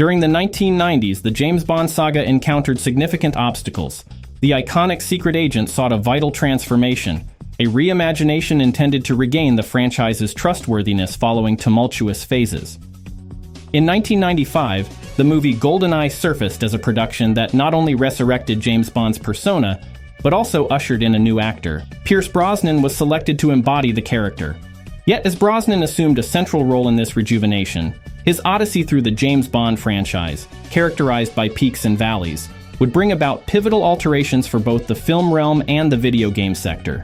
During the 1990s, the James Bond saga encountered significant obstacles. The iconic secret agent sought a vital transformation, a reimagination intended to regain the franchise's trustworthiness following tumultuous phases. In 1995, the movie GoldenEye surfaced as a production that not only resurrected James Bond's persona, but also ushered in a new actor. Pierce Brosnan was selected to embody the character. Yet as Brosnan assumed a central role in this rejuvenation, his odyssey through the James Bond franchise, characterized by peaks and valleys, would bring about pivotal alterations for both the film realm and the video game sector.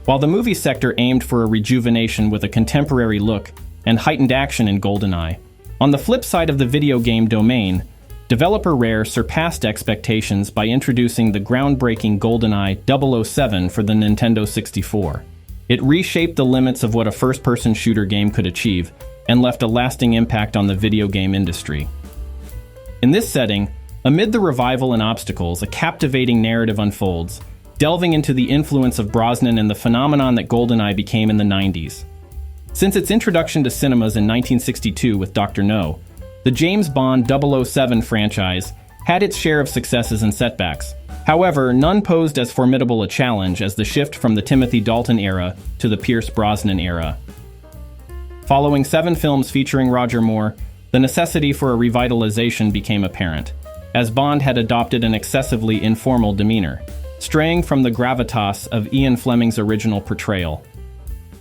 While the movie sector aimed for a rejuvenation with a contemporary look and heightened action in GoldenEye, on the flip side of the video game domain, developer Rare surpassed expectations by introducing the groundbreaking GoldenEye 007 for the Nintendo 64. It reshaped the limits of what a first-person shooter game could achieve and left a lasting impact on the video game industry. In this setting, amid the revival and obstacles, a captivating narrative unfolds, delving into the influence of Brosnan and the phenomenon that GoldenEye became in the 90s. Since its introduction to cinemas in 1962 with Dr. No, the James Bond 007 franchise had its share of successes and setbacks. However, none posed as formidable a challenge as the shift from the Timothy Dalton era to the Pierce Brosnan era. Following 7 films featuring Roger Moore, the necessity for a revitalization became apparent, as Bond had adopted an excessively informal demeanor, straying from the gravitas of Ian Fleming's original portrayal.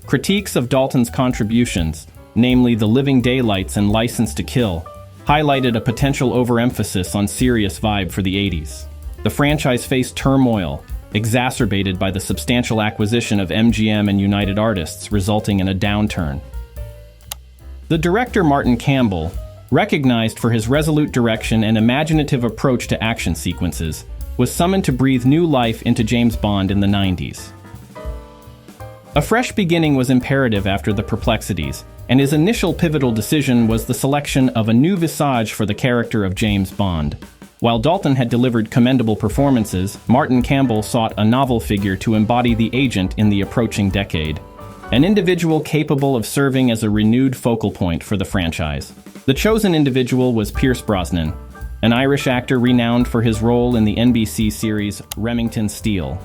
Critiques of Dalton's contributions, namely The Living Daylights and License to Kill, highlighted a potential overemphasis on serious vibe for the 80s. The franchise faced turmoil, exacerbated by the substantial acquisition of MGM and United Artists, resulting in a downturn. The director Martin Campbell, recognized for his resolute direction and imaginative approach to action sequences, was summoned to breathe new life into James Bond in the 90s. A fresh beginning was imperative after the perplexities, and his initial pivotal decision was the selection of a new visage for the character of James Bond. While Dalton had delivered commendable performances, Martin Campbell sought a novel figure to embody the agent in the approaching decade, an individual capable of serving as a renewed focal point for the franchise. The chosen individual was Pierce Brosnan, an Irish actor renowned for his role in the NBC series Remington Steele.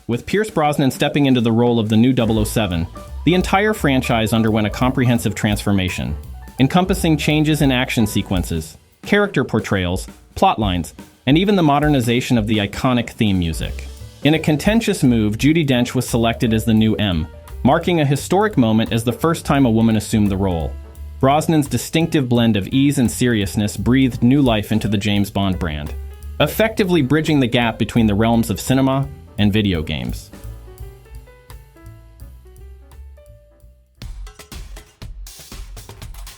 With Pierce Brosnan stepping into the role of the new 007, the entire franchise underwent a comprehensive transformation, encompassing changes in action sequences, character portrayals, plotlines, and even the modernization of the iconic theme music. In a contentious move, Judi Dench was selected as the new M, marking a historic moment as the first time a woman assumed the role. Brosnan's distinctive blend of ease and seriousness breathed new life into the James Bond brand, effectively bridging the gap between the realms of cinema and video games.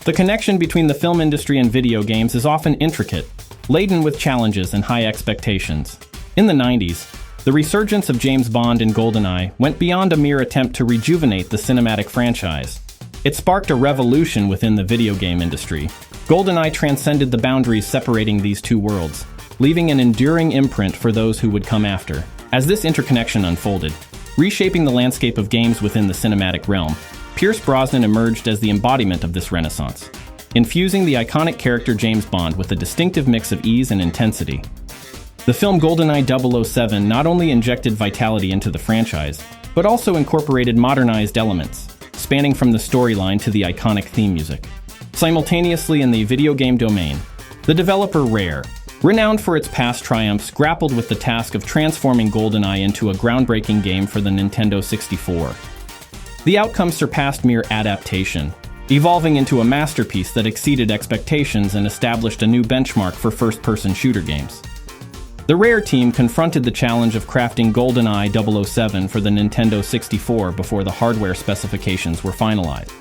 The connection between the film industry and video games is often intricate, laden with challenges and high expectations. In the 90s, the resurgence of James Bond and GoldenEye went beyond a mere attempt to rejuvenate the cinematic franchise. It sparked a revolution within the video game industry. GoldenEye transcended the boundaries separating these two worlds, leaving an enduring imprint for those who would come after. As this interconnection unfolded, reshaping the landscape of games within the cinematic realm, Pierce Brosnan emerged as the embodiment of this renaissance, infusing the iconic character James Bond with a distinctive mix of ease and intensity. The film GoldenEye 007 not only injected vitality into the franchise, but also incorporated modernized elements, spanning from the storyline to the iconic theme music. Simultaneously in the video game domain, the developer Rare, renowned for its past triumphs, grappled with the task of transforming GoldenEye into a groundbreaking game for the Nintendo 64. The outcome surpassed mere adaptation, evolving into a masterpiece that exceeded expectations and established a new benchmark for first-person shooter games. The Rare team confronted the challenge of crafting GoldenEye 007 for the Nintendo 64 before the hardware specifications were finalized.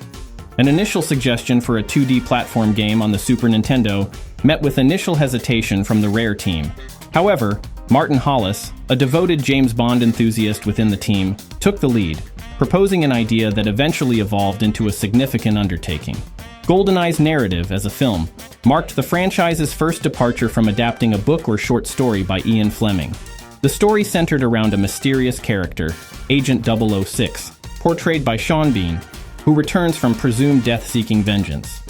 An initial suggestion for a 2D platform game on the Super Nintendo met with initial hesitation from the Rare team. However, Martin Hollis, a devoted James Bond enthusiast within the team, took the lead, proposing an idea that eventually evolved into a significant undertaking. GoldenEye's narrative as a film marked the franchise's first departure from adapting a book or short story by Ian Fleming. The story centered around a mysterious character, Agent 006, portrayed by Sean Bean, who returns from presumed death-seeking vengeance.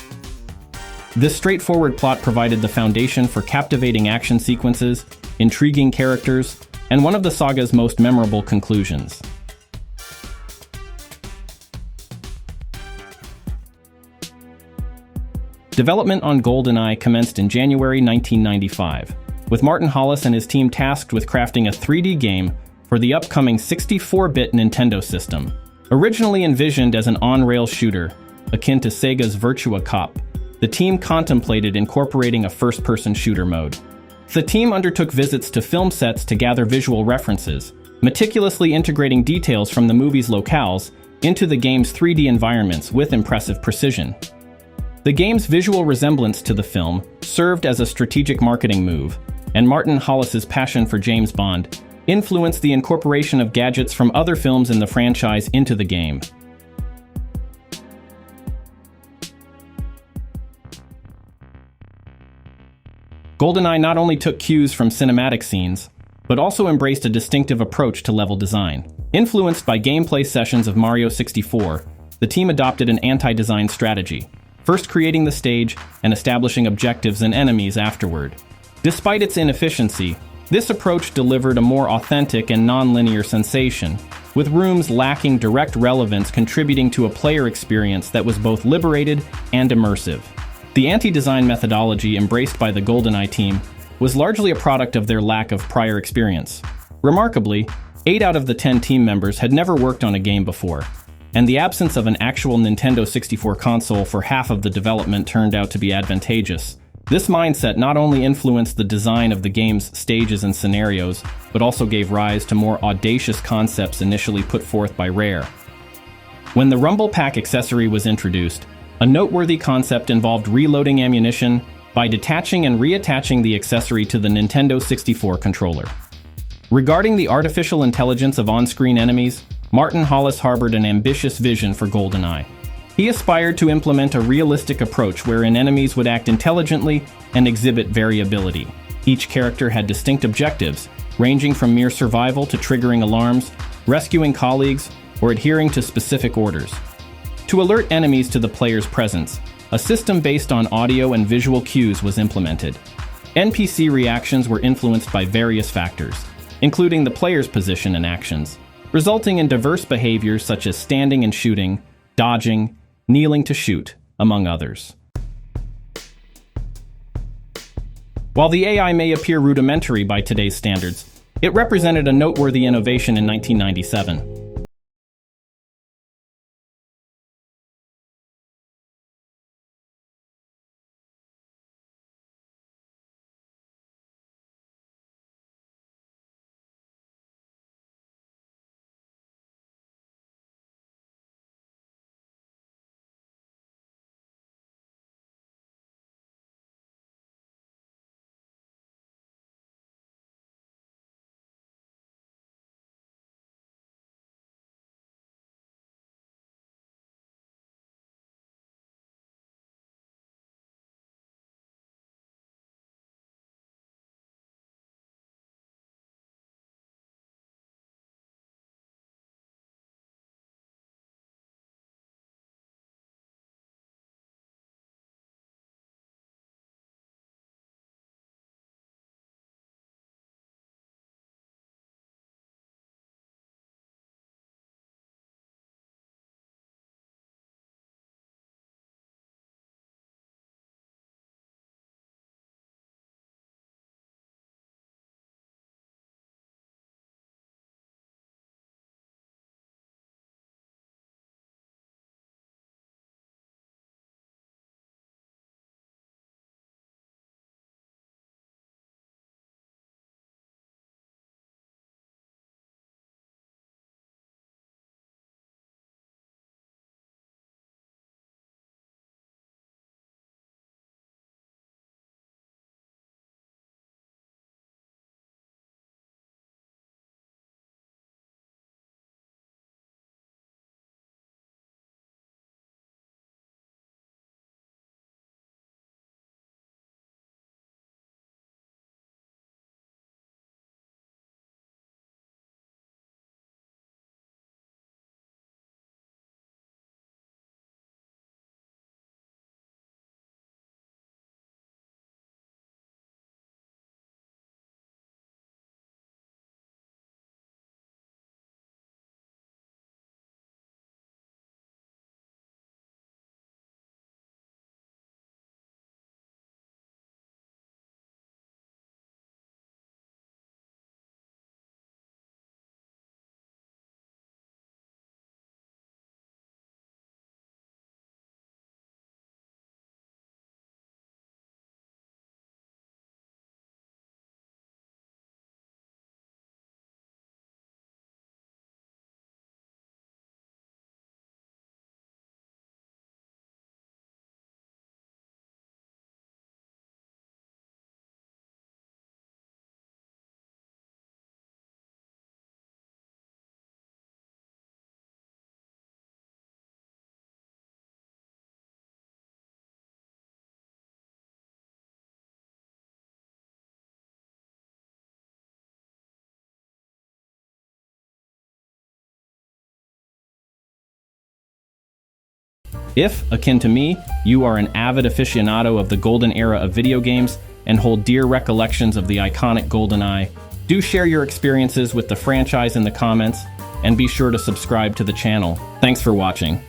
This straightforward plot provided the foundation for captivating action sequences, intriguing characters, and one of the saga's most memorable conclusions. Development on GoldenEye commenced in January 1995, with Martin Hollis and his team tasked with crafting a 3D game for the upcoming 64-bit Nintendo system. Originally envisioned as an on-rail shooter, akin to Sega's Virtua Cop, the team contemplated incorporating a first-person shooter mode. The team undertook visits to film sets to gather visual references, meticulously integrating details from the movie's locales into the game's 3D environments with impressive precision. The game's visual resemblance to the film served as a strategic marketing move, and Martin Hollis's passion for James Bond influenced the incorporation of gadgets from other films in the franchise into the game. GoldenEye not only took cues from cinematic scenes, but also embraced a distinctive approach to level design. Influenced by gameplay sessions of Mario 64, the team adopted an anti-design strategy, first creating the stage and establishing objectives and enemies afterward. Despite its inefficiency, this approach delivered a more authentic and non-linear sensation, with rooms lacking direct relevance contributing to a player experience that was both liberated and immersive. The anti-design methodology embraced by the GoldenEye team was largely a product of their lack of prior experience. Remarkably, 8 out of the 10 team members had never worked on a game before, and the absence of an actual Nintendo 64 console for half of the development turned out to be advantageous. This mindset not only influenced the design of the game's stages and scenarios, but also gave rise to more audacious concepts initially put forth by Rare. When the Rumble Pack accessory was introduced, a noteworthy concept involved reloading ammunition by detaching and reattaching the accessory to the Nintendo 64 controller. Regarding the artificial intelligence of on-screen enemies, Martin Hollis harbored an ambitious vision for GoldenEye. He aspired to implement a realistic approach wherein enemies would act intelligently and exhibit variability. Each character had distinct objectives, ranging from mere survival to triggering alarms, rescuing colleagues, or adhering to specific orders. To alert enemies to the player's presence, a system based on audio and visual cues was implemented. NPC reactions were influenced by various factors, including the player's position and actions, resulting in diverse behaviors such as standing and shooting, dodging, kneeling to shoot, among others. While the AI may appear rudimentary by today's standards, it represented a noteworthy innovation in 1997. If, akin to me, you are an avid aficionado of the golden era of video games and hold dear recollections of the iconic GoldenEye, do share your experiences with the franchise in the comments, and be sure to subscribe to the channel. Thanks for watching.